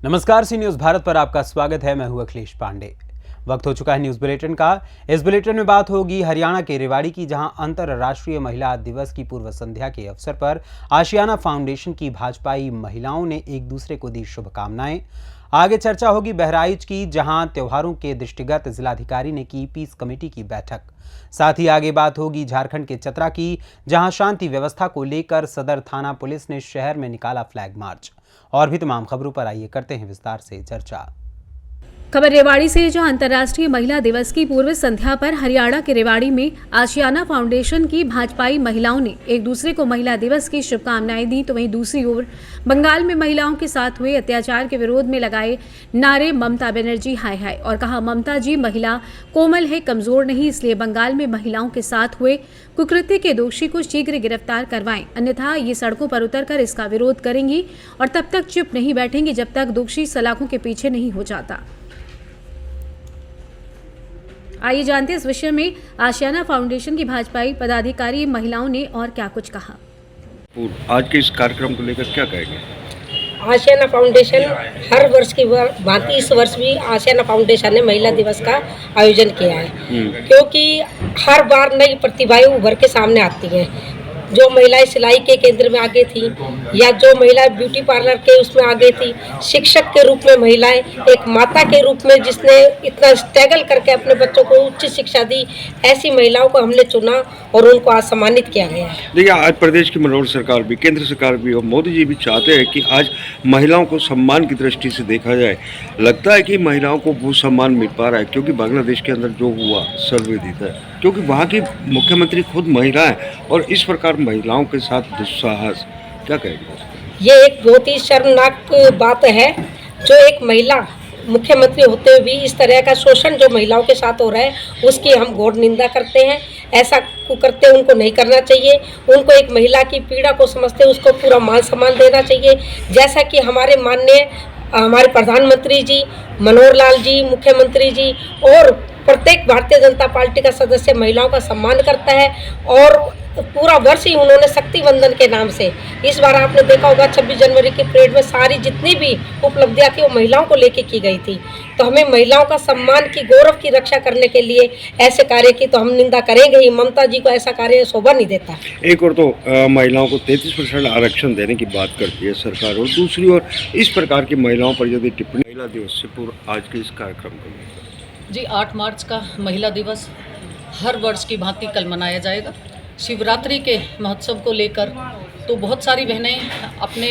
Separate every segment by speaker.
Speaker 1: नमस्कार, सी न्यूज भारत पर आपका स्वागत है। मैं हूं अखिलेश पांडे। वक्त हो चुका है न्यूज बुलेटिन का। इस बुलेटिन में बात होगी हरियाणा के रेवाड़ी की, जहां अंतर्राष्ट्रीय महिला दिवस की पूर्व संध्या के अवसर पर आशियाना फाउंडेशन की भाजपाई महिलाओं ने एक दूसरे को दी शुभकामनाएं। आगे चर्चा होगी बहराइच की, जहां त्योहारों के दृष्टिगत जिलाधिकारी ने की पीस कमेटी की बैठक। साथ ही आगे बात होगी झारखंड के चतरा की, जहां शांति व्यवस्था को लेकर सदर थाना पुलिस ने शहर में निकाला फ्लैग मार्च। और भी तमाम खबरों पर आइए करते हैं विस्तार से चर्चा।
Speaker 2: खबर रेवाड़ी से, जो अंतर्राष्ट्रीय महिला दिवस की पूर्व संध्या पर हरियाणा के रेवाड़ी में आशियाना फाउंडेशन की भाजपाई महिलाओं ने एक दूसरे को महिला दिवस की शुभकामनाएं दी, तो वहीं दूसरी ओर बंगाल में महिलाओं के साथ हुए अत्याचार के विरोध में लगाए नारे ममता बनर्जी हाय हाय और कहा ममता जी महिला कोमल है, कमजोर नहीं, इसलिए बंगाल में महिलाओं के साथ हुए कुकृत्य के दोषी को शीघ्र गिरफ्तार करवाएं, अन्यथा ये सड़कों पर उतरकर इसका विरोध करेंगी और तब तक चुप नहीं बैठेंगी जब तक दोषी सलाखों के पीछे नहीं हो जाता। आइए जानते हैं इस विषय में आशियाना फाउंडेशन की भाजपाई पदाधिकारी महिलाओं ने और क्या कुछ कहा।
Speaker 3: आज के इस कार्यक्रम को लेकर क्या कहेंगे?
Speaker 4: आशियाना फाउंडेशन हर वर्ष की भांति इस वर्ष भी आशियाना फाउंडेशन ने महिला दिवस का आयोजन किया है, क्योंकि हर बार नई प्रतिभाएं उभर के सामने आती हैं। जो महिलाएं सिलाई के केंद्र में आगे थी या जो महिलाएं ब्यूटी पार्लर के उसमें आगे थी, शिक्षक के रूप में महिलाएं, एक माता के रूप में जिसने इतना स्ट्रगल करके अपने बच्चों को उच्च शिक्षा दी, ऐसी महिलाओं को हमने चुना और उनको आज सम्मानित किया गया है।
Speaker 3: देखिए, आज प्रदेश की मनोहर सरकार भी, केंद्र सरकार भी और मोदी जी भी चाहते हैं कि आज महिलाओं को सम्मान की दृष्टि से देखा जाए। लगता है कि महिलाओं को वो सम्मान मिल पा रहा है, क्योंकि बांग्लादेश के अंदर जो हुआ सर्वविदित है, क्योंकि वहाँ की मुख्यमंत्री खुद महिला है और इस प्रकार महिलाओं के साथ दुस्साहस, क्या कहेंगे?
Speaker 4: ये एक बहुत ही शर्मनाक बात है, जो एक महिला मुख्यमंत्री होते हुए भी इस तरह का शोषण जो महिलाओं के साथ हो रहा है उसकी हम घोर निंदा करते हैं। ऐसा कुकृत्य उनको नहीं करना चाहिए। उनको एक महिला की पीड़ा को समझते उसको पूरा मान सम्मान देना चाहिए, जैसा कि हमारे प्रधानमंत्री जी, मनोहर लाल जी, मुख्यमंत्री जी और प्रत्येक भारतीय जनता पार्टी का सदस्य महिलाओं का सम्मान करता है। और पूरा वर्ष ही उन्होंने शक्ति वंदन के नाम से, इस बार आपने देखा होगा 26 जनवरी की परेड में सारी जितनी भी उपलब्धियां थी वो महिलाओं को लेके की गई थी। तो हमें महिलाओं का सम्मान की, गौरव की रक्षा करने के लिए ऐसे कार्य की तो हम निंदा करेंगे ही। ममता जी को ऐसा कार्य शोभा नहीं देता।
Speaker 3: एक और तो महिलाओं को 33% आरक्षण देने की बात करती है सरकार, और दूसरी ओर इस प्रकार की महिलाओं पर यदि टिप्पणी। महिला दिवस से पूर्व आज के इस कार्यक्रम को
Speaker 5: जी 8 मार्च का महिला दिवस हर वर्ष की भांति कल मनाया जाएगा। शिवरात्रि के महोत्सव को लेकर तो बहुत सारी बहनें अपने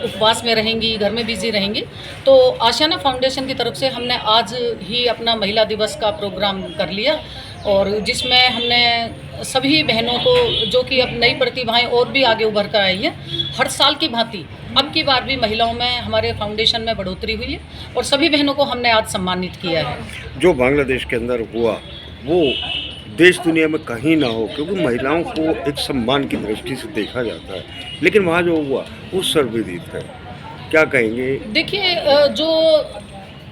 Speaker 5: उपवास में रहेंगी, घर में बिजी रहेंगी, तो आशियाना फाउंडेशन की तरफ से हमने आज ही अपना महिला दिवस का प्रोग्राम कर लिया, और जिसमें हमने सभी बहनों को, जो कि अब नई प्रतिभाएं और भी आगे उभर कर आई हैं, हर साल की भांति अब की बार भी महिलाओं में हमारे फाउंडेशन में बढ़ोतरी हुई है और सभी बहनों को हमने आज सम्मानित किया है।
Speaker 3: जो बांग्लादेश के अंदर हुआ वो देश दुनिया में कहीं ना हो, क्योंकि महिलाओं को एक सम्मान की दृष्टि से देखा जाता है, लेकिन वहाँ जो हुआ वो सर्वविदित है। क्या कहेंगे?
Speaker 5: देखिए, जो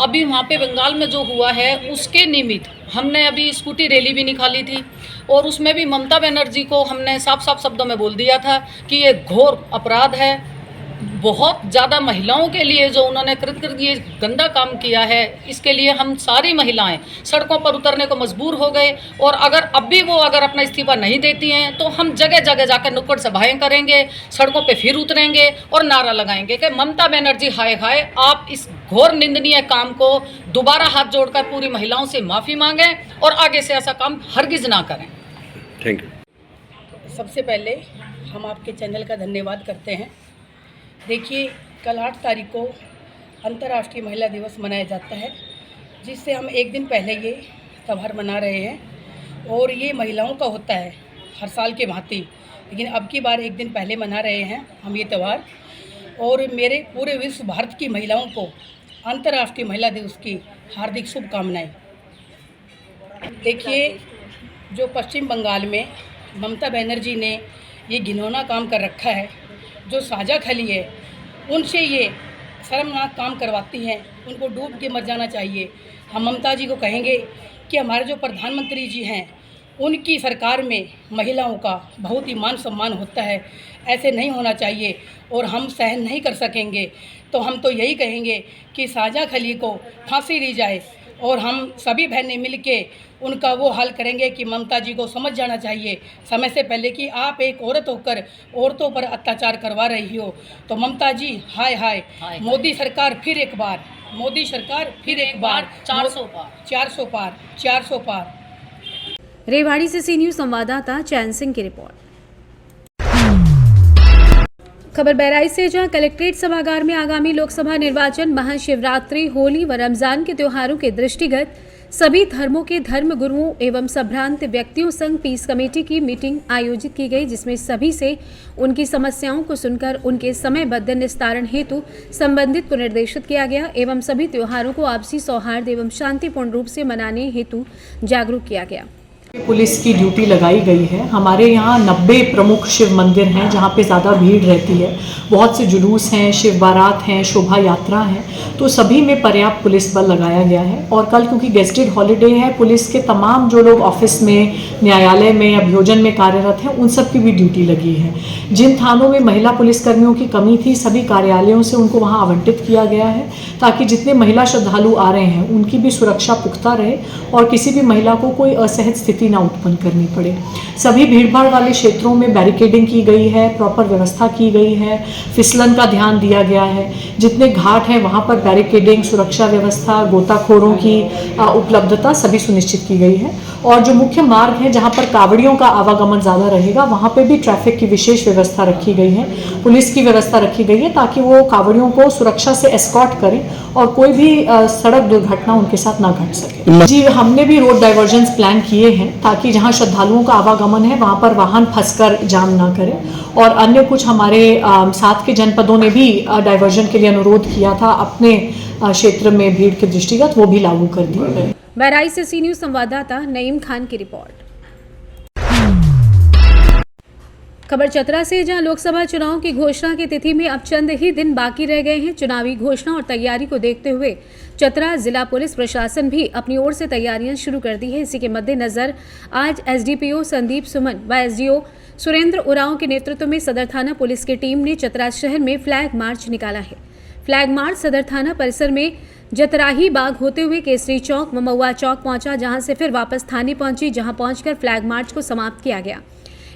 Speaker 5: अभी वहाँ पे बंगाल में जो हुआ है उसके निमित्त हमने अभी स्कूटी रैली भी निकाली थी, और उसमें भी ममता बनर्जी को हमने साफ साफ शब्दों में बोल दिया था कि ये घोर अपराध है। बहुत ज़्यादा महिलाओं के लिए जो उन्होंने कृत्य ये गंदा काम किया है, इसके लिए हम सारी महिलाएं सड़कों पर उतरने को मजबूर हो गए। और अगर अब भी वो अपना इस्तीफा नहीं देती हैं तो हम जगह जगह जाकर नुक्कड़ सभाएं करेंगे, सड़कों पे फिर उतरेंगे और नारा लगाएंगे कि ममता बनर्जी हाय हाय, आप इस घोर निंदनीय काम को दोबारा हाथ जोड़कर पूरी महिलाओं से माफ़ी मांगें और आगे से ऐसा काम हरगिज़ ना करें।
Speaker 3: Thank you.
Speaker 6: सबसे पहले हम आपके चैनल का धन्यवाद करते हैं। देखिए, कल 8 तारीख को अंतर्राष्ट्रीय महिला दिवस मनाया जाता है, जिससे हम एक दिन पहले ये त्यौहार मना रहे हैं, और ये महिलाओं का होता है हर साल के भांति, लेकिन अब की बार एक दिन पहले मना रहे हैं हम ये त्यौहार। और मेरे पूरे विश्व भारत की महिलाओं को अंतर्राष्ट्रीय महिला दिवस की हार्दिक शुभकामनाएं। देखिए, जो पश्चिम बंगाल में ममता बनर्जी ने ये घिनौना काम कर रखा है, जो साझा खली है उनसे ये शर्मनाक काम करवाती हैं, उनको डूब के मर जाना चाहिए। हम ममता जी को कहेंगे कि हमारे जो प्रधानमंत्री जी हैं उनकी सरकार में महिलाओं का बहुत ही मान सम्मान होता है। ऐसे नहीं होना चाहिए और हम सहन नहीं कर सकेंगे। तो हम तो यही कहेंगे कि साजा खली को फांसी दी जाए और हम सभी बहनें मिलके उनका वो हल करेंगे कि ममता जी को समझ जाना चाहिए समय से पहले कि आप एक औरत होकर औरतों पर अत्याचार करवा रही हो। तो ममता जी हाय हाय, मोदी सरकार फिर एक बार, मोदी सरकार फिर एक बार
Speaker 5: 400 पार।
Speaker 6: 400 पार, 400 पार।
Speaker 2: रेवाड़ी से सी न्यूज संवाददाता चैन सिंह की रिपोर्ट। खबर बहराइच से, जहां कलेक्ट्रेट सभागार में आगामी लोकसभा निर्वाचन, महाशिवरात्रि, होली व रमजान के त्योहारों के दृष्टिगत सभी धर्मों के धर्म गुरुओं एवं संभ्रांत व्यक्तियों संघ पीस कमेटी की मीटिंग आयोजित की गई, जिसमें सभी से उनकी समस्याओं को सुनकर उनके समयबद्ध निस्तारण हेतु संबंधित को निर्देशित किया गया एवं सभी त्योहारों को आपसी सौहार्द एवं शांतिपूर्ण रूप से मनाने हेतु जागरूक किया गया।
Speaker 7: पुलिस की ड्यूटी लगाई गई है। हमारे यहाँ 90 प्रमुख शिव मंदिर हैं जहाँ पे ज़्यादा भीड़ रहती है। बहुत से जुलूस हैं, शिव बारात हैं, शोभा यात्रा हैं, तो सभी में पर्याप्त पुलिस बल लगाया गया है। और कल क्योंकि गेस्टेड हॉलीडे है, पुलिस के तमाम जो लोग ऑफिस में, न्यायालय में, अभियोजन में कार्यरत हैं, उन सब की भी ड्यूटी लगी है। जिन थानों में महिला पुलिसकर्मियों की कमी थी, सभी कार्यालयों से उनको वहाँ आवंटित किया गया है, ताकि जितने महिला श्रद्धालु आ रहे हैं उनकी भी सुरक्षा पुख्ता रहे और किसी भी महिला को कोई असहज स्थिति ना उत्पन्न करनी पड़े। सभी भीड़भाड़ वाले क्षेत्रों में बैरिकेडिंग की गई है, प्रॉपर व्यवस्था की गई है, फिसलन का ध्यान दिया गया है। जितने घाट हैं वहाँ पर बैरिकेडिंग, सुरक्षा व्यवस्था, गोताखोरों की उपलब्धता सभी सुनिश्चित की गई है। और जो मुख्य मार्ग है जहाँ पर कावड़ियों का आवागमन ज़्यादा रहेगा, वहाँ पर भी ट्रैफिक की विशेष व्यवस्था रखी गई है, पुलिस की व्यवस्था रखी गई है, ताकि वो कावड़ियों को सुरक्षा से एस्कॉर्ट करें और कोई भी सड़क दुर्घटना उनके साथ ना घट सके। जी, हमने भी रोड डाइवर्जन्स प्लान किए हैं ताकि जहां श्रद्धालुओं का आवागमन है वहां पर वाहन फंसकर जाम ना करें। और अन्य कुछ हमारे साथ के जनपदों ने भी डाइवर्जन के लिए अनुरोध किया था अपने क्षेत्र में भीड़ के दृष्टिगत, वो भी लागू कर दिए गए।
Speaker 2: बहराइच से सी न्यूज संवाददाता नईम खान की रिपोर्ट। खबर चतरा से, जहां लोकसभा चुनाव की घोषणा की तिथि में अब चंद ही दिन बाकी रह गए हैं। चुनावी घोषणा और तैयारी को देखते हुए चतरा जिला पुलिस प्रशासन भी अपनी ओर से तैयारियां शुरू कर दी है। इसी के मद्देनजर आज एसडीपीओ संदीप सुमन व एसडीओ सुरेंद्र उरांव के नेतृत्व में सदर थाना पुलिस की टीम ने चतरा शहर में फ्लैग मार्च निकाला है। फ्लैग मार्च सदर थाना परिसर में जतराही बाग होते हुए केसरी चौक व महुआ चौक पहुंचा, जहां से फिर वापस थाने पहुंची, जहां पहुंचकर फ्लैग मार्च को समाप्त किया गया।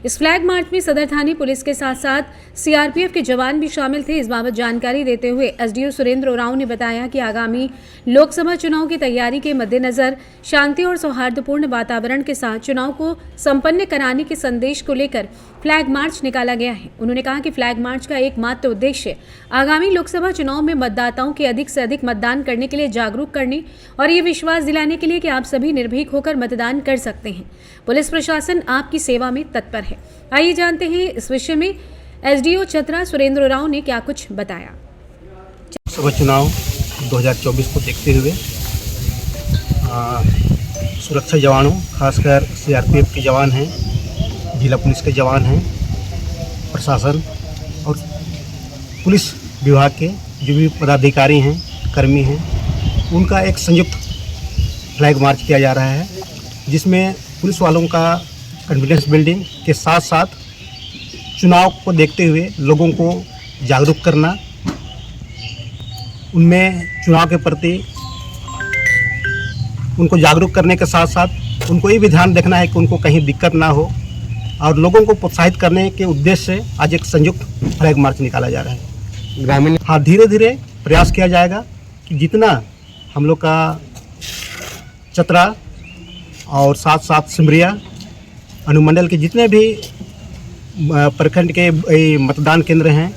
Speaker 2: इस फ्लैग मार्च में सदर थाने पुलिस के साथ साथ सीआरपीएफ के जवान भी शामिल थे। इस बाबत जानकारी देते हुए एसडीओ सुरेंद्र उरांव ने बताया कि आगामी लोकसभा चुनाव की तैयारी के मद्देनजर शांति और सौहार्दपूर्ण वातावरण के साथ चुनाव को संपन्न कराने के संदेश को लेकर फ्लैग मार्च निकाला गया है। उन्होंने कहा कि फ्लैग मार्च का एकमात्र उद्देश्य आगामी लोकसभा चुनाव में मतदाताओं के अधिक से अधिक मतदान करने के लिए जागरूक करने और ये विश्वास दिलाने के लिए कि आप सभी निर्भीक होकर मतदान कर सकते हैं। पुलिस प्रशासन आपकी सेवा में तत्पर है। आइए जानते हैं इस विषय में एसडीओ चतरा सुरेंद्र उरांव ने क्या कुछ बताया।
Speaker 8: लोकसभा चुनाव 2024 को देखते हुए सुरक्षा जवानों, खासकर सीआरपीएफ के जवान हैं, जिला पुलिस के जवान हैं, प्रशासन और पुलिस विभाग के जो भी पदाधिकारी हैं, कर्मी हैं, उनका एक संयुक्त फ्लैग मार्च किया जा रहा है, जिसमें पुलिस वालों का कॉन्फिडेंस बिल्डिंग के साथ साथ चुनाव को देखते हुए लोगों को जागरूक करना, उनमें चुनाव के प्रति उनको जागरूक करने के साथ साथ उनको ये भी ध्यान देखना है कि उनको कहीं दिक्कत ना हो, और लोगों को प्रोत्साहित करने के उद्देश्य से आज एक संयुक्त फ्लैग मार्च निकाला जा रहा है। ग्रामीण धीरे धीरे प्रयास किया जाएगा कि जितना हम लोग का चतरा और साथ साथ सिमरिया अनुमंडल के जितने भी प्रखंड के मतदान केंद्र हैं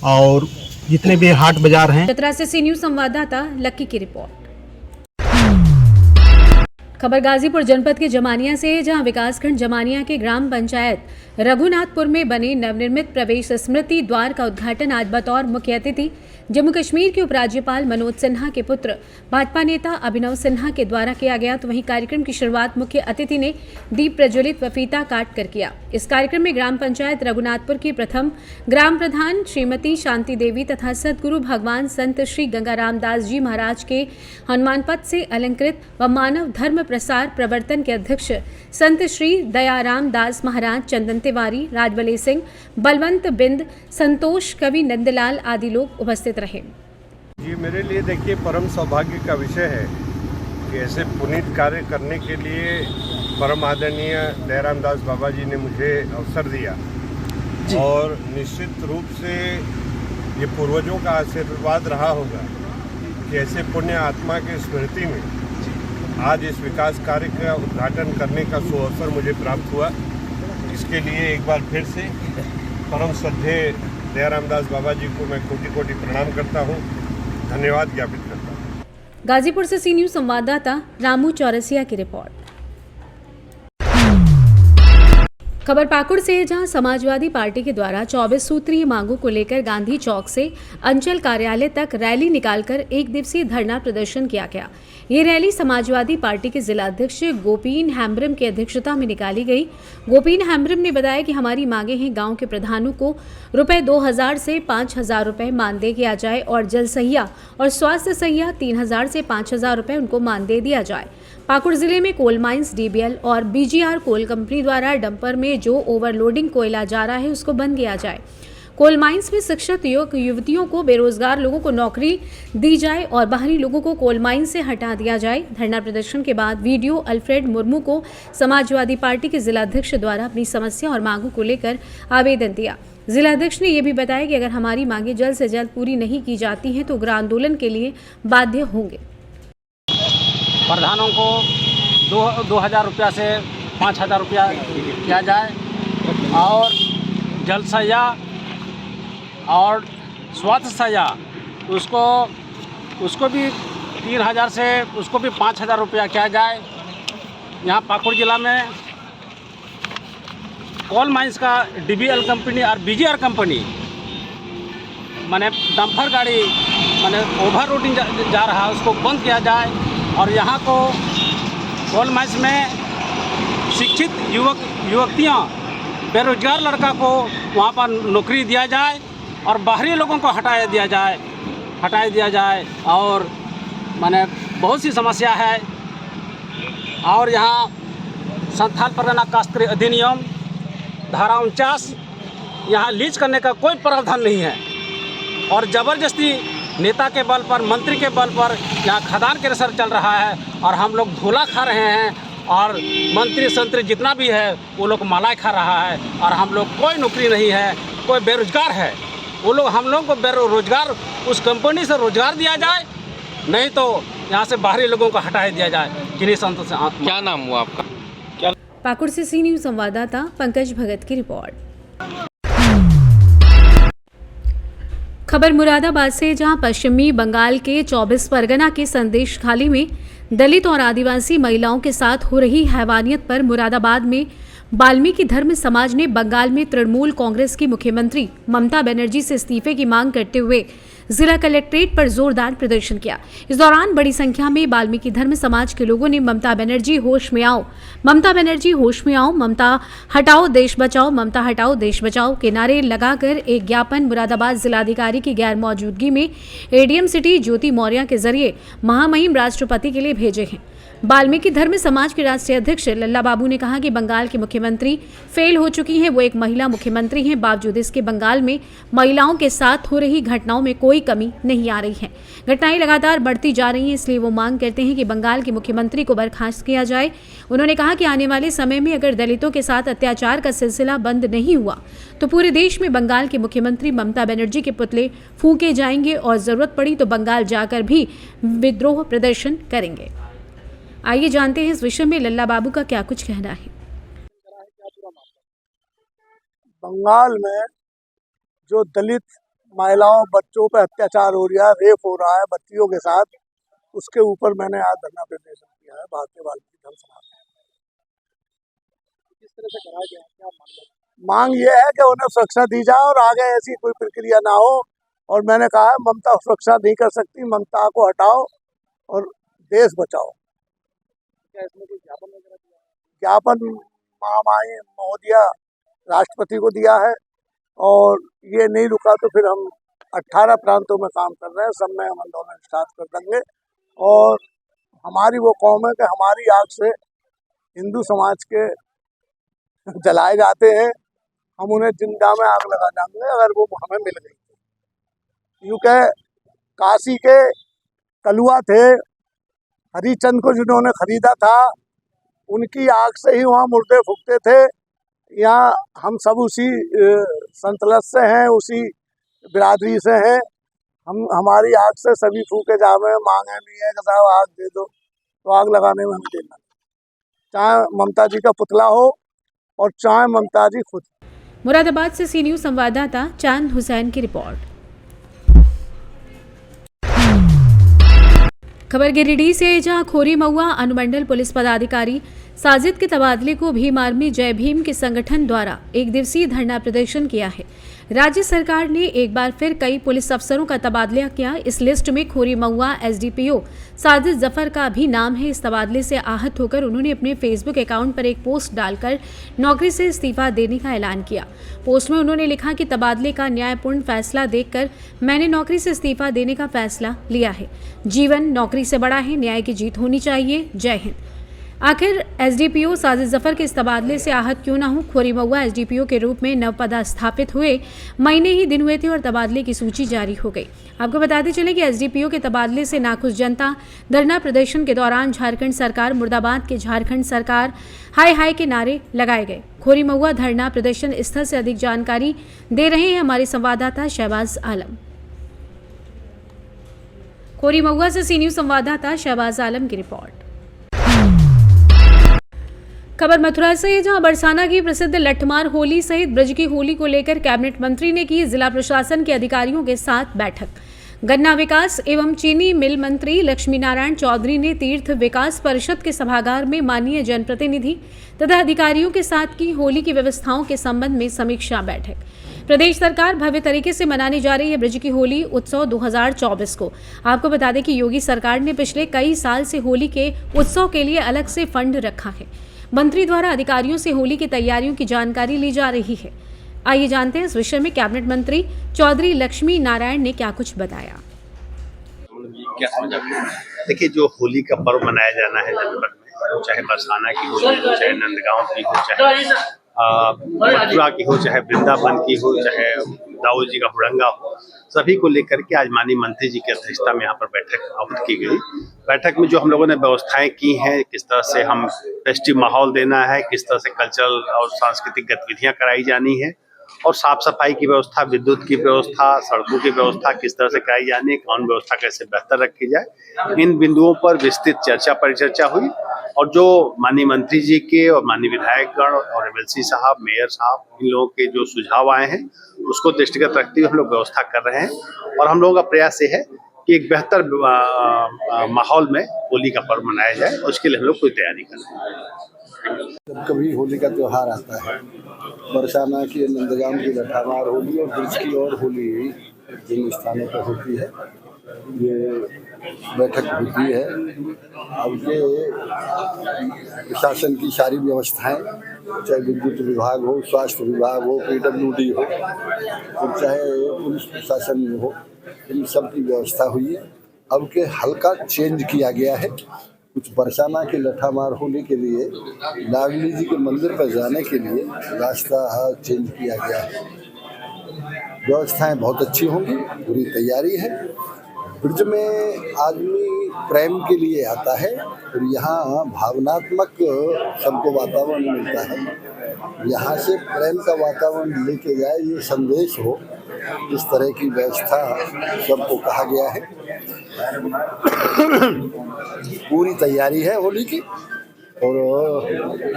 Speaker 8: और जितने भी हाट बाजार हैं।
Speaker 2: चतरा से सी न्यूज संवाददाता लक्की की रिपोर्ट। खबर गाजीपुर जनपद के जमानिया से, जहां विकासखंड जमानिया के ग्राम पंचायत रघुनाथपुर में बने नवनिर्मित प्रवेश स्मृति द्वार का उद्घाटन आज बतौर मुख्य अतिथि जम्मू कश्मीर के उपराज्यपाल मनोज सिन्हा के पुत्र भाजपा नेता अभिनव सिन्हा के द्वारा किया गया, तो वहीं कार्यक्रम की शुरुआत मुख्य अतिथि ने दीप प्रज्वलित व फीता काट कर किया। इस कार्यक्रम में ग्राम पंचायत रघुनाथपुर की प्रथम ग्राम प्रधान श्रीमती शांति देवी तथा सदगुरु भगवान संत श्री गंगाराम दास जी महाराज के हनुमान पथ से अलंकृत व मानव धर्म प्रसार प्रवर्तन के अध्यक्ष संत श्री दयाराम दास महाराज, चंदन तिवारी, राजबली सिंह, बलवंत बिंद, संतोष कवि, नंदलाल आदि लोग उपस्थित रहे।
Speaker 9: ये मेरे लिए देखिए परम सौभाग्य का विषय है कि ऐसे पुनीत कार्य करने के लिए परम आदरणीय दयाराम दास बाबा जी ने मुझे अवसर दिया और निश्चित रूप से ये पूर्वजों का आशीर्वाद रहा होगा कि ऐसे पुण्य आत्मा की स्मृति में आज इस विकास कार्य का उद्घाटन करने का सुअवसर मुझे प्राप्त हुआ। इसके लिए एक बार फिर से परम श्रद्धेय दयाराम दास बाबा जी को मैं कोटि कोटि प्रणाम करता हूँ, धन्यवाद ज्ञापित करता हूँ।
Speaker 2: गाजीपुर से सी न्यूज संवाददाता रामू चौरसिया की रिपोर्ट। खबर पाकुड़ से है, जहां समाजवादी पार्टी के द्वारा 24 सूत्रीय मांगों को लेकर गांधी चौक से अंचल कार्यालय तक रैली निकालकर एक दिवसीय धरना प्रदर्शन किया गया। ये रैली समाजवादी पार्टी के जिला अध्यक्ष गोपीन हेम्ब्रम की अध्यक्षता में निकाली गई। गोपीन हेम्ब्रम ने बताया कि हमारी मांगे हैं, गांव के प्रधानों को रुपए 2000 से 5000 रुपए मानदेय किया जाए और जल सहिया और स्वास्थ्य सहिया 3000 से 5000 रुपए उनको मानदेय दिया जाए। पाकुड़ जिले में कोल माइंस, डीबीएल और बीजीआर कोल कंपनी द्वारा डंपर में जो ओवरलोडिंग कोयला जा रहा है उसको बंद किया जाए। कोल माइंस में शिक्षित युवक युवतियों को, बेरोजगार लोगों को नौकरी दी जाए और बाहरी लोगों को कोल माइंस से हटा दिया जाए। धरना प्रदर्शन के बाद वीडियो अल्फ्रेड मुर्मू को समाजवादी पार्टी के जिला अध्यक्ष द्वारा अपनी समस्या और मांगों को लेकर आवेदन दिया। जिला अध्यक्ष ने यह भी बताया कि अगर हमारी मांगे जल्द से जल्द पूरी नहीं की जाती हैं तो उग्र आंदोलन के लिए बाध्य होंगे।
Speaker 10: प्रधानों को 2000 रुपया से 5000 रुपया किया जाए और जल सहिया और स्वास्थ्य सहिया उसको भी 3000 से उसको भी 5000 रुपया किया जाए। यहाँ पाकुड़ जिला में कोल माइंस का डीबीएल कंपनी और बीजीआर कंपनी माने डंपर गाड़ी माने ओवर लोडिंग जा रहा है उसको बंद किया जाए और यहाँ को कोल माइंस में शिक्षित युवतियाँ, बेरोजगार लड़का को वहाँ पर नौकरी दिया जाए और बाहरी लोगों को हटा दिया जाए और माने बहुत सी समस्या है। और यहाँ संथाल परगना काश्तकारी अधिनियम धारा 49 यहाँ लीज करने का कोई प्रावधान नहीं है और ज़बरदस्ती नेता के बल पर, मंत्री के बल पर यहाँ खदान के असर चल रहा है और हम लोग धोला खा रहे हैं और मंत्री संतरी जितना भी है वो लोग मलाई खा रहा है और हम लोग कोई नौकरी नहीं है, कोई बेरोजगार है। वो लोग हम लोग को बेरोजगार उस कंपनी से रोजगार दिया जाए, नहीं तो यहाँ से बाहरी लोगों को हटा दिया जाए। जिन्हें संतों से
Speaker 11: क्या नाम हुआ आपका?
Speaker 2: पाकुड़ से सी न्यूज संवाददाता पंकज भगत की रिपोर्ट। खबर मुरादाबाद से, जहां पश्चिमी बंगाल के 24 परगना के संदेश खाली में दलित और आदिवासी महिलाओं के साथ हो रही हैवानियत पर मुरादाबाद में वाल्मीकि धर्म समाज ने बंगाल में तृणमूल कांग्रेस की मुख्यमंत्री ममता बनर्जी से इस्तीफे की मांग करते हुए जिला कलेक्ट्रेट पर जोरदार प्रदर्शन किया। इस दौरान बड़ी संख्या में वाल्मीकि धर्म समाज के लोगों ने ममता बनर्जी होश में आओ, ममता बनर्जी होश में आओ, ममता हटाओ देश बचाओ, ममता हटाओ देश बचाओ के नारे लगाकर एक ज्ञापन मुरादाबाद जिलाधिकारी की गैर मौजूदगी में एडीएम सिटी ज्योति मौर्य के जरिए महामहिम राष्ट्रपति के लिए भेजे हैं। वाल्मीकि धर्म समाज के राष्ट्रीय अध्यक्ष लल्ला बाबू ने कहा कि बंगाल की मुख्यमंत्री फेल हो चुकी हैं, वो एक महिला मुख्यमंत्री हैं, बावजूद इसके बंगाल में महिलाओं के साथ हो रही घटनाओं में कोई कमी नहीं आ रही है। घटनाएं लगातार बढ़ती जा रही हैं, इसलिए वो मांग करते हैं कि बंगाल के मुख्यमंत्री को बर्खास्त किया जाए। उन्होंने कहा कि आने वाले समय में अगर दलितों के साथ अत्याचार का सिलसिला बंद नहीं हुआ तो पूरे देश में बंगाल के मुख्यमंत्री ममता बनर्जी के पुतले फूंके जाएंगे और जरूरत पड़ी तो बंगाल जाकर भी विद्रोह प्रदर्शन करेंगे। आइए जानते हैं इस विषय में लल्ला बाबू का क्या कुछ कहना है।
Speaker 12: बंगाल में जो दलित महिलाओं बच्चों पर अत्याचार हो रहा है, रेप हो रहा है बच्चियों के साथ, उसके ऊपर मैंने आज धरना प्रदर्शन किया है। भारतीय वाल्मीकि धर्म समाज किस तरह से कराया गया, क्या मांग ये है कि उन्हें सुरक्षा दी जाए और आगे ऐसी कोई प्रक्रिया ना हो और मैंने कहा है ममता सुरक्षा नहीं कर सकती, ममता को हटाओ और देश बचाओ।
Speaker 8: क्या इसमें कोई ज्ञापन वगैरह दिया है?
Speaker 12: ज्ञापन महामाई महोदया राष्ट्रपति को दिया है और ये नहीं रुका तो फिर हम 18 प्रांतों में काम कर रहे हैं, सब में हम आंदोलन स्टार्ट कर देंगे। और हमारी वो कौम है कि हमारी आग से हिंदू समाज के जलाए जाते हैं, हम उन्हें जिंदा में आग लगा देंगे अगर वो हमें मिल गई। यूँ कह काशी के कलुआ थे, हरिचंद को जिन्होंने खरीदा था, उनकी आग से ही वहाँ मुर्दे फूकते थे। यहाँ हम सब उसी संतलत से हैं, उसी बिरादरी से हैं। हमारी आग से सभी फूके जावे, मांगे नहीं है कि साहब आग दे दो, तो आग लगाने में हम देना, चाहे ममता जी का पुतला हो और चाहे ममता जी खुद।
Speaker 2: मुरादाबाद से सी न्यूज़ संवाददाता चांद हुसैन की रिपोर्ट। खबर गिरिडीह से, जहां खोरी महुआ अनुमंडल पुलिस पदाधिकारी साजिद के तबादले को भीम आर्मी जय भीम के संगठन द्वारा एक दिवसीय धरना प्रदर्शन किया है। राज्य सरकार ने एक बार फिर कई पुलिस अफसरों का तबादला किया। इस लिस्ट में खोरी महुआ एसडीपीओ साजिद जफर का भी नाम है। इस तबादले से आहत होकर उन्होंने अपने फेसबुक अकाउंट पर एक पोस्ट डालकर नौकरी से इस्तीफा देने का ऐलान किया। पोस्ट में उन्होंने लिखा कि तबादले का न्यायपूर्ण फैसला देखकर मैंने नौकरी से इस्तीफा देने का फैसला लिया है। जीवन नौकरी से बड़ा है, न्याय की जीत होनी चाहिए। जय हिंद। आखिर एसडीपीओ साजिद जफर के इस तबादले से आहत क्यों ना हो? खोरी महुआ एसडीपीओ के रूप में नवपदस्थापित हुए महीने ही दिन हुए थे और तबादले की सूची जारी हो गई। आपको बताते चले कि एसडीपीओ के तबादले से नाखुश जनता धरना प्रदर्शन के दौरान झारखंड सरकार मुर्दाबाद के झारखंड सरकार हाय हाय के नारे लगाए गए। खोरी महुआ धरना प्रदर्शन स्थल से अधिक जानकारी दे रहे हैं हमारे संवाददाता शहबाज आलम। खोरी महुआ से सी न्यूज़ संवाददाता शहबाज आलम की रिपोर्ट। खबर मथुरा से, जहां बरसाना की प्रसिद्ध लठमार होली सहित ब्रज की होली को लेकर कैबिनेट मंत्री ने की जिला प्रशासन के अधिकारियों के साथ बैठक। गन्ना विकास एवं चीनी मिल मंत्री लक्ष्मी नारायण चौधरी ने तीर्थ विकास परिषद के सभागार में माननीय जनप्रतिनिधि तथा अधिकारियों के साथ की होली की व्यवस्थाओं के संबंध में समीक्षा बैठक। प्रदेश सरकार भव्य तरीके से मनाने जा रही है ब्रज की होली उत्सव 2024 को। आपको बता दें कि योगी सरकार ने पिछले कई साल से होली के उत्सव के लिए अलग से फंड रखा है। मंत्री द्वारा अधिकारियों से होली की तैयारियों की जानकारी ली जा रही है। आइए जानते हैं इस विषय में कैबिनेट मंत्री चौधरी लक्ष्मी नारायण ने क्या कुछ बताया।
Speaker 13: देखिए, जो होली का पर्व मनाया जाना है जनपद में, चाहे बरसाना की हो, चाहे नंदगांव की हो, चाहे मथुरा की हो, चाहे वृंदावन की हो, चाहे दाऊद जी का हुड़ंगा हो, सभी को लेकर के आज माननीय मंत्री जी की अध्यक्षता में यहाँ पर बैठक आहूत की गई। बैठक में जो हम लोगों ने व्यवस्थाएं की हैं, किस तरह से हम फेस्टिव माहौल देना है, किस तरह से कल्चरल और सांस्कृतिक गतिविधियां कराई जानी है, और साफ सफाई की व्यवस्था, विद्युत की व्यवस्था, सड़कों की व्यवस्था किस तरह से कराई जानी है, कानून व्यवस्था कैसे बेहतर रखी जाए, इन बिंदुओं पर विस्तृत चर्चा परिचर्चा हुई। और जो माननीय मंत्री जी के और माननीय विधायकगण और एमएलसी साहब, मेयर साहब, इन लोगों के जो सुझाव आए हैं उसको दृष्टिगत रखते हुए हम लोग व्यवस्था कर रहे हैं। और हम लोगों का प्रयास ये है कि एक बेहतर माहौल में होली का पर्व मनाया जाए, उसके लिए हम लोग कोई तैयारी कर रहे हैं।
Speaker 14: जब कभी होली का त्यौहार आता है, बरसाना की, नंदगांव की लठामार होली और ब्रज की और होली जिन स्थानों पर होती है, ये बैठक होती है। अब ये प्रशासन की सारी व्यवस्थाएं, चाहे विद्युत विभाग हो, स्वास्थ्य विभाग हो, पीडब्ल्यूडी हो, और चाहे पुलिस प्रशासन हो, इन सब की व्यवस्था हुई है। अब के हल्का चेंज किया गया है। कुछ बरसाना के लठामार होली के लिए नागली जी के मंदिर पर जाने के लिए रास्ता चेंज किया गया है। व्यवस्थाएं बहुत अच्छी होंगी, पूरी तैयारी है। ब्रज में आदमी प्रेम के लिए आता है और यहाँ भावनात्मक सबको वातावरण मिलता है। यहाँ से प्रेम का वातावरण लेके जाए, ये संदेश हो, इस तरह की व्यवस्था सबको कहा गया है। पूरी तैयारी है होली की और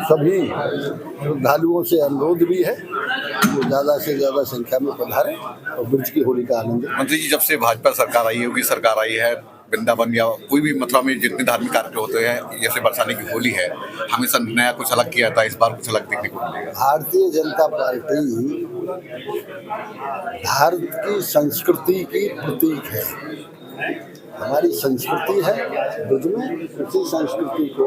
Speaker 14: सभी श्रद्धालुओं से अनुरोध भी है कि ज़्यादा से ज़्यादा संख्या में पधारें और ब्रज की होली का आनंद।
Speaker 15: मंत्री जी, जब से भाजपा सरकार आई, योगी सरकार आई है,
Speaker 14: वृंदावन या कोई भी मथुरा में जितने धार्मिक कार्यक्रम होते हैं, जैसे बरसाने की होली है, हमेशा नया कुछ अलग किया था, इस बार कुछ अलग देखने को मिलेगा। भारतीय जनता पार्टी भारत की संस्कृति की प्रतीक है। हमारी संस्कृति है ब्रज में, उसी संस्कृति को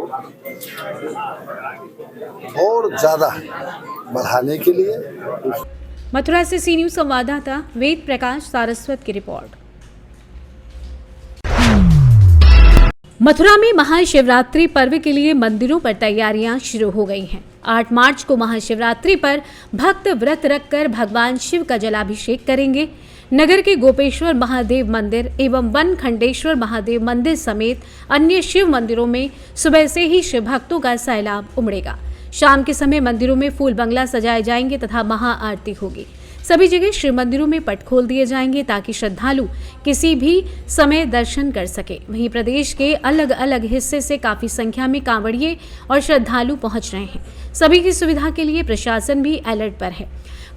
Speaker 14: और ज़्यादा बढ़ाने के लिए।
Speaker 2: मथुरा से सी न्यूज़ संवाददाता वेद प्रकाश सारस्वत की रिपोर्ट। मथुरा में महाशिवरात्रि पर्व के लिए मंदिरों पर तैयारियां शुरू हो गई हैं। 8 मार्च को महाशिवरात्रि पर भक्त व्रत रखकर भगवान शिव का जलाभिषेक करेंगे। नगर के गोपेश्वर महादेव मंदिर एवं वन खंडेश्वर महादेव मंदिर समेत अन्य शिव मंदिरों में सुबह से ही शिव भक्तों का सैलाब उमड़ेगा। शाम के समय मंदिरों में फूल बंगला सजाए जाएंगे तथा महाआरती होगी। सभी जगह शिव मंदिरों में पट खोल दिए जाएंगे ताकि श्रद्धालु किसी भी समय दर्शन कर सके। वहीं प्रदेश के अलग अलग हिस्से से काफी संख्या में कांवड़िए और श्रद्धालु पहुंच रहे हैं। सभी की सुविधा के लिए प्रशासन भी अलर्ट पर है।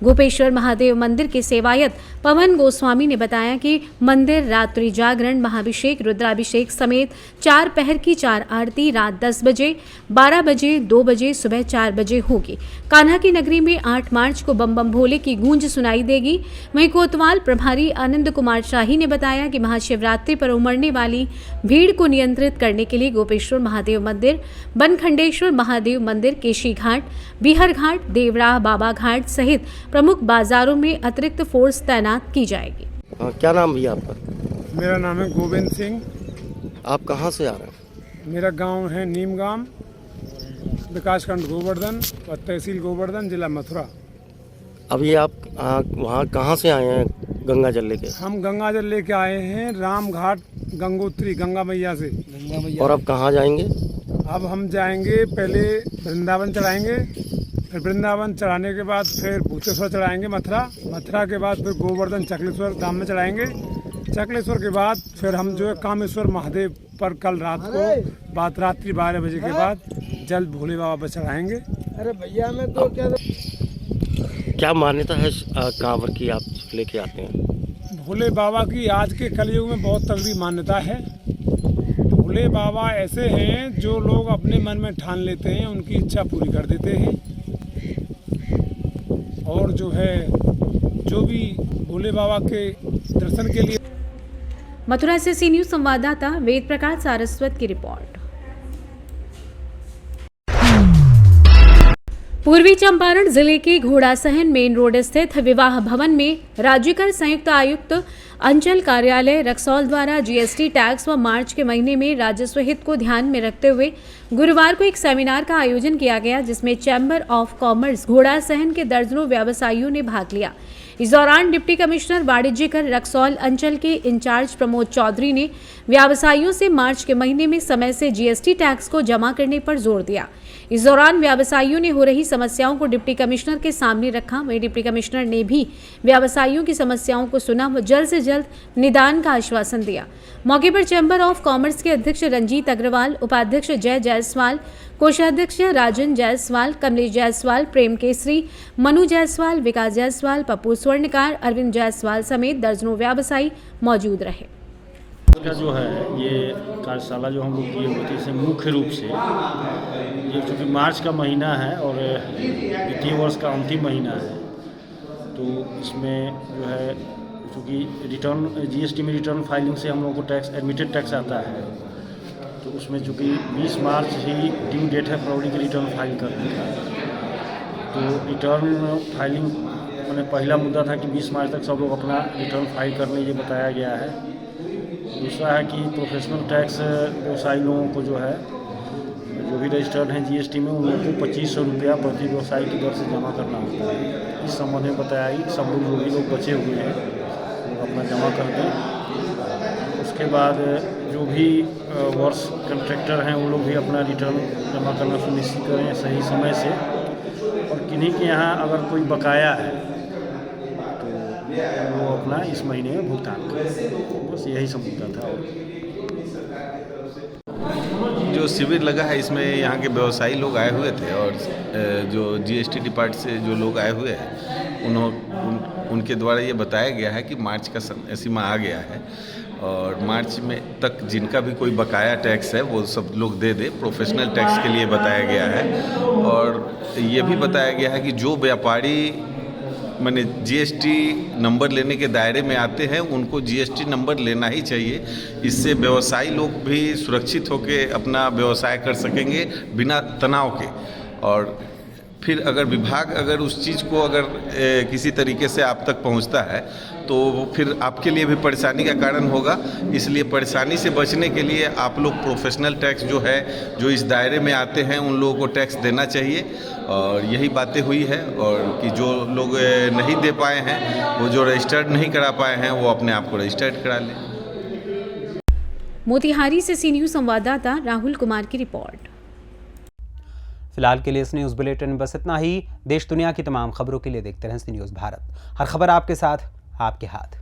Speaker 2: गोपेश्वर महादेव मंदिर के सेवायत पवन गोस्वामी ने बताया कि मंदिर रात्रि जागरण, महाभिषेक, रुद्राभिषेक समेत 4 पहर की 4 आरती रात 10 बजे, 12 बजे, 2 बजे, सुबह 4 बजे होगी। कान्हा की नगरी में 8 मार्च को बम बम भोले की गूंज सुनाई देगी। वहीं कोतवाल प्रभारी आनंद कुमार शाही ने बताया कि महाशिवरात्रि पर उमड़ने वाली भीड़ को नियंत्रित करने के लिए गोपेश्वर महादेव मंदिर, बनखंडेश्वर महादेव मंदिर, केशी घाट, बिहर घाट, देवराह बाबा घाट सहित प्रमुख बाजारों में अतिरिक्त फोर्स तैनात की जाएगी।
Speaker 15: क्या नाम भैया आपका?
Speaker 16: मेरा नाम है गोविंद सिंह।
Speaker 15: आप कहाँ से आ रहे हैं?
Speaker 16: मेरा गांव है नीमगाम, विकासखंड गोवर्धन और तहसील गोवर्धन, जिला मथुरा।
Speaker 15: अभी आप वहाँ कहाँ से आए हैं गंगा जल लेके?
Speaker 16: हम गंगा जल लेके आए हैं राम घाट गंगोत्री, गंगा मैया से।
Speaker 15: और अब कहाँ जाएंगे?
Speaker 16: अब हम जाएंगे, पहले वृंदावन चढ़ाएंगे, फिर वृंदावन चढ़ाने के बाद फिर भूतेश्वर चढ़ाएंगे मथुरा के बाद फिर गोवर्धन चकलेश्वर धाम में चढ़ाएंगे। चकलेश्वर के बाद फिर हम जो है कामेश्वर महादेव पर कल रात को रात्रि 12 बजे के बाद जल भोले बाबा पर चढ़ाएंगे।
Speaker 12: अरे भैया मैं तो
Speaker 15: क्या मान्यता है कांवर की आप लेके आते हैं?
Speaker 16: भोले बाबा की आज के कलयुग में बहुत तगड़ी मान्यता है। भोले बाबा ऐसे हैं जो लोग अपने मन में ठान लेते हैं, उनकी इच्छा पूरी कर देते हैं। और जो है जो भी भोले बाबा के दर्शन के लिए।
Speaker 2: मथुरा से सी न्यूज़ संवाददाता वेद प्रकाश सारस्वत की रिपोर्ट। पूर्वी चंपारण जिले के घोड़ासहन मेन रोड स्थित विवाह भवन में राज्य कर संयुक्त आयुक्त अंचल कार्यालय रक्सौल द्वारा जीएसटी टैक्स व मार्च के महीने में राजस्व हित को ध्यान में रखते हुए गुरुवार को एक सेमिनार का आयोजन किया गया, जिसमें चैम्बर ऑफ कॉमर्स घोड़ासहन के दर्जनों व्यवसायियों ने भाग लिया। इस दौरान डिप्टी कमिश्नर वाणिज्य कर रक्सौल अंचल के इंचार्ज प्रमोद चौधरी ने व्यवसायियों से मार्च के महीने में समय से जीएसटी टैक्स को जमा करने पर जोर दिया। इस दौरान व्यवसायियों ने हो रही समस्याओं को डिप्टी कमिश्नर के सामने रखा। वहीं डिप्टी कमिश्नर ने भी व्यवसायियों की समस्याओं को सुना व जल्द से जल्द निदान का आश्वासन दिया। मौके पर चैम्बर ऑफ कॉमर्स के अध्यक्ष रंजीत अग्रवाल, उपाध्यक्ष जय जायसवाल, कोषाध्यक्ष राजन जायसवाल, कमलेश जायसवाल, प्रेम केसरी, मनु जायसवाल, विकास जायसवाल, पप्पू स्वर्णकार, अरविंद जायसवाल समेत दर्जनों व्यवसायी मौजूद रहे।
Speaker 10: का जो है ये कार्यशाला जो हम लोग किए हुए थे, इसे मुख्य रूप से ये चूँकि मार्च का महीना है और वित्तीय वर्ष का अंतिम महीना है, तो इसमें जो है चूँकि रिटर्न जीएसटी में रिटर्न फाइलिंग से हम लोगों को टैक्स एडमिटेड टैक्स आता है, तो उसमें चूँकि 20 मार्च ही ड्यू डेट है फरवरी के रिटर्न फाइल करने का। तो रिटर्न फाइलिंग मैंने पहला मुद्दा था कि 20 मार्च तक सब लोग अपना रिटर्न फाइल करने ये बताया गया है। दूसरा है कि प्रोफेशनल टैक्स व्यवसायी लोगों को जो है जो भी रजिस्टर्ड हैं जीएसटी में, उन लोगों को 2500 रुपया प्रति व्यवसायी की दर से जमा करना होता है। इस संबंध में बताया सब लोग जो भी लोग बचे हुए हैं वो अपना जमा कर दें। उसके बाद जो भी वर्ष कॉन्ट्रैक्टर हैं वो लोग भी अपना रिटर्न जमा करना सुनिश्चित करें सही समय से। और किन्हीं के यहाँ अगर कोई बकाया है तो वो अपना इस महीने में भुगतान करें। बस यही सब मुद्दा था।
Speaker 17: जो शिविर लगा है इसमें यहाँ के व्यवसायी लोग आए हुए थे और जो जीएसटी डिपार्टमेंट से जो लोग आए हुए हैं उनके द्वारा ये बताया गया है कि मार्च का सीमा आ गया है और मार्च में तक जिनका भी कोई बकाया टैक्स है वो सब लोग दे दे। प्रोफेशनल टैक्स के लिए बताया गया है और ये भी बताया गया है कि जो व्यापारी मैंने जीएसटी नंबर लेने के दायरे में आते हैं उनको जीएसटी नंबर लेना ही चाहिए। इससे व्यवसायी लोग भी सुरक्षित होकर अपना व्यवसाय कर सकेंगे बिना तनाव के। और फिर अगर विभाग अगर उस चीज़ को अगर किसी तरीके से आप तक पहुंचता है तो फिर आपके लिए भी परेशानी का कारण होगा। इसलिए परेशानी से बचने के लिए आप लोग प्रोफेशनल टैक्स जो है जो इस दायरे में आते हैं उन लोगों को टैक्स देना चाहिए। और यही बातें हुई है और कि जो लोग नहीं दे पाए हैं वो जो रजिस्टर्ड नहीं करा पाए हैं वो अपने आप को रजिस्टर्ड करा लें।
Speaker 2: मोतिहारी से सी न्यूज़ संवाददाता राहुल कुमार की रिपोर्ट।
Speaker 1: फिलहाल के लिए इस न्यूज़ बुलेटिन में बस इतना ही। देश दुनिया की तमाम खबरों के लिए देखते रहें सी न्यूज़ भारत। हर खबर आपके साथ, आपके हाथ।